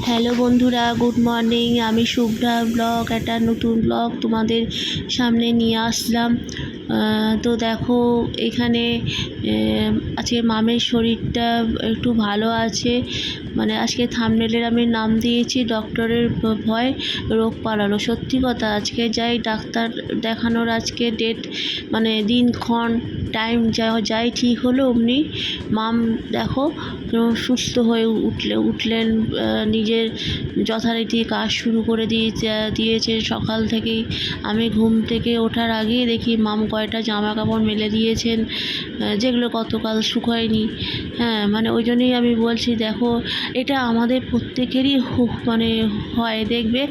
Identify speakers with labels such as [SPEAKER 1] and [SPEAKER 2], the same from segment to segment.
[SPEAKER 1] Hello বন্ধুরা, good morning. আমি Shubhra blog, একটা নতুন ব্লগ তোমাদের সামনে নিয়ে আসলাম। তো দেখো, এখানে আজকে মামের শরীরটা একটু ভালো আছে। মানে আজকে থাম্বনেলের আমি নাম দিয়েছি ডক্টরের ভয় রোগ পালানো। সত্যি কথা, আজকে যাই ডাক্তার দেখানোর, আজকে ডেট মানে দিনক্ষণ টাইম যাই ঠিক হলো, অমনি মাম দেখো সুস্থ হয়ে উঠলেন। নিজের যথারীতি কাজ শুরু করে দিয়েছে সকাল থেকেই। আমি ঘুম থেকে ওঠার আগেই দেখি মাম কয়টা জামা কাপড় মেলে দিয়েছেন, যেগুলো গতকাল শুকোয়নি। হ্যাঁ, মানে ওই জন্যই আমি বলছি, দেখো এটা আমাদের প্রত্যেকেরই মানে হয়। দেখবে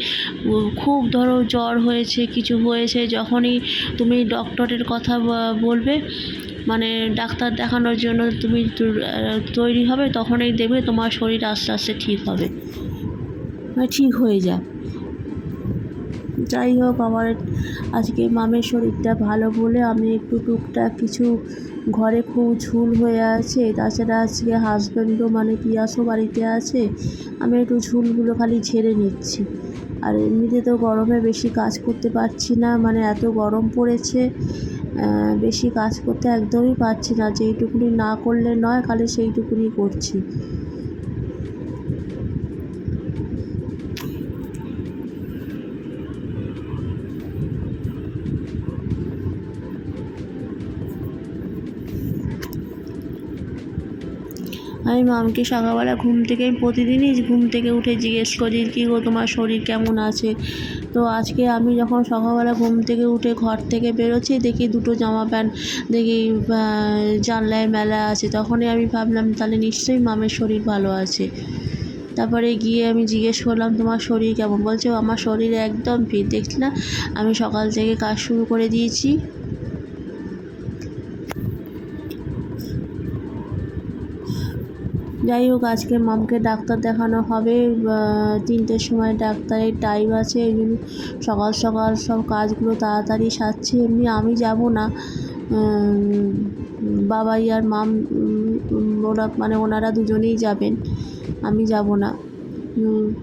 [SPEAKER 1] খুব ধরো জ্বর হয়েছে, কিছু হয়েছে, যখনই তুমি ডক্টরের কথা বলবে, মানে ডাক্তার দেখানোর জন্য তুমি তৈরি হবে, তখনই দেখবে তোমার শরীর আস্তে আস্তে ঠিক হবে, ঠিক হয়ে যায়। যাই হোক, আমার আজকে মামের শরীরটা ভালো বলে আমি একটু টুকটাক কিছু, ঘরে খুব ঝুল হয়ে আছে, তাছাড়া আজকে হাজব্যান্ডও মানে পিয়াসও বাড়িতে আছে, আমি একটু ঝুলগুলো খালি ঝেড়ে নিচ্ছি। আর এমনিতে তো গরমে বেশি কাজ করতে পারছি না, মানে এত গরম পড়েছে, বেশি কাজ করতে একদমই পারছি না। যেইটুকুনি না করলে নয়, খালি সেইটুকুনি করছি। আমি মামকে সকালবেলা প্রতিদিনই ঘুম থেকে উঠে জিজ্ঞেস করি, কী গো তোমার শরীর কেমন আছে। তো আজকে আমি যখন সকালবেলা ঘুম থেকে উঠে ঘর থেকে বেরোচ্ছি, দেখি দুটো জামা প্যান্ট দেখি জানলায় মেলা আছে, তখনই আমি ভাবলাম তাহলে নিশ্চয়ই মামের শরীর ভালো আছে। তারপরে গিয়ে আমি জিজ্ঞেস করলাম, তোমার শরীর কেমন? বলছে আমার শরীর একদম ফিট। দেখছি না, আমি সকাল থেকে কাজ শুরু করে দিয়েছি। যাই হোক, আজকে মামকে ডাক্তার দেখানো হবে, 3টের সময় ডাক্তারের টাইম আছে। এই জন্য সকাল সকাল সব কাজগুলো তাড়াতাড়ি সারছি। এমনি আমি যাব না, বাবাই আর মাম ওনারা দুজনেই যাবেন, আমি যাব না।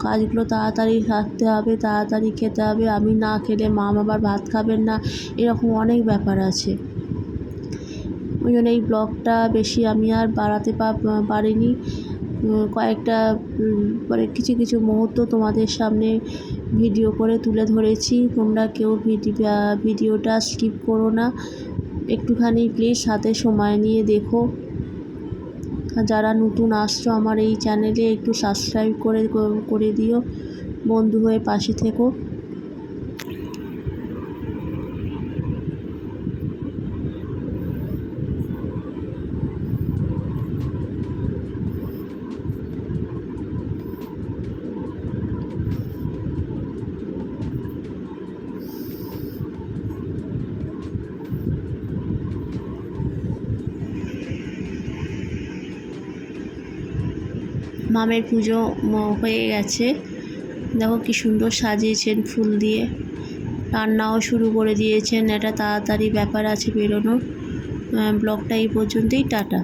[SPEAKER 1] কাজগুলো তাড়াতাড়ি সারতে হবে, তাড়াতাড়ি খেতে হবে। আমি না খেলে মাম আবার ভাত খাবেন না, এরকম অনেক ব্যাপার আছে। ওই জন্য এই ব্লগটা বেশি আমি আর বাড়াতে পারিনি। কয়েকটা মানে কিছু মুহূর্ত তোমাদের সামনে ভিডিও করে তুলে ধরেছি। তোমরা কেউ ভিডিওটা স্কিপ করো না, একটুখানি প্লিজ হাতে সময় নিয়ে দেখো। যারা নতুন আসছো আমার এই চ্যানেলে, একটু সাবস্ক্রাইব করে দিও, বন্ধু হয়ে পাশে থেকো। মামের পুজো হয়ে গেছে, দেখো কি সুন্দর সাজিয়েছেন ফুল দিয়ে। রান্নাও শুরু করে দিয়েছেন, এটা তাড়াতাড়ি ব্যাপার আছে বেরোনোর। ব্লগটা এই পর্যন্তই, টাটা।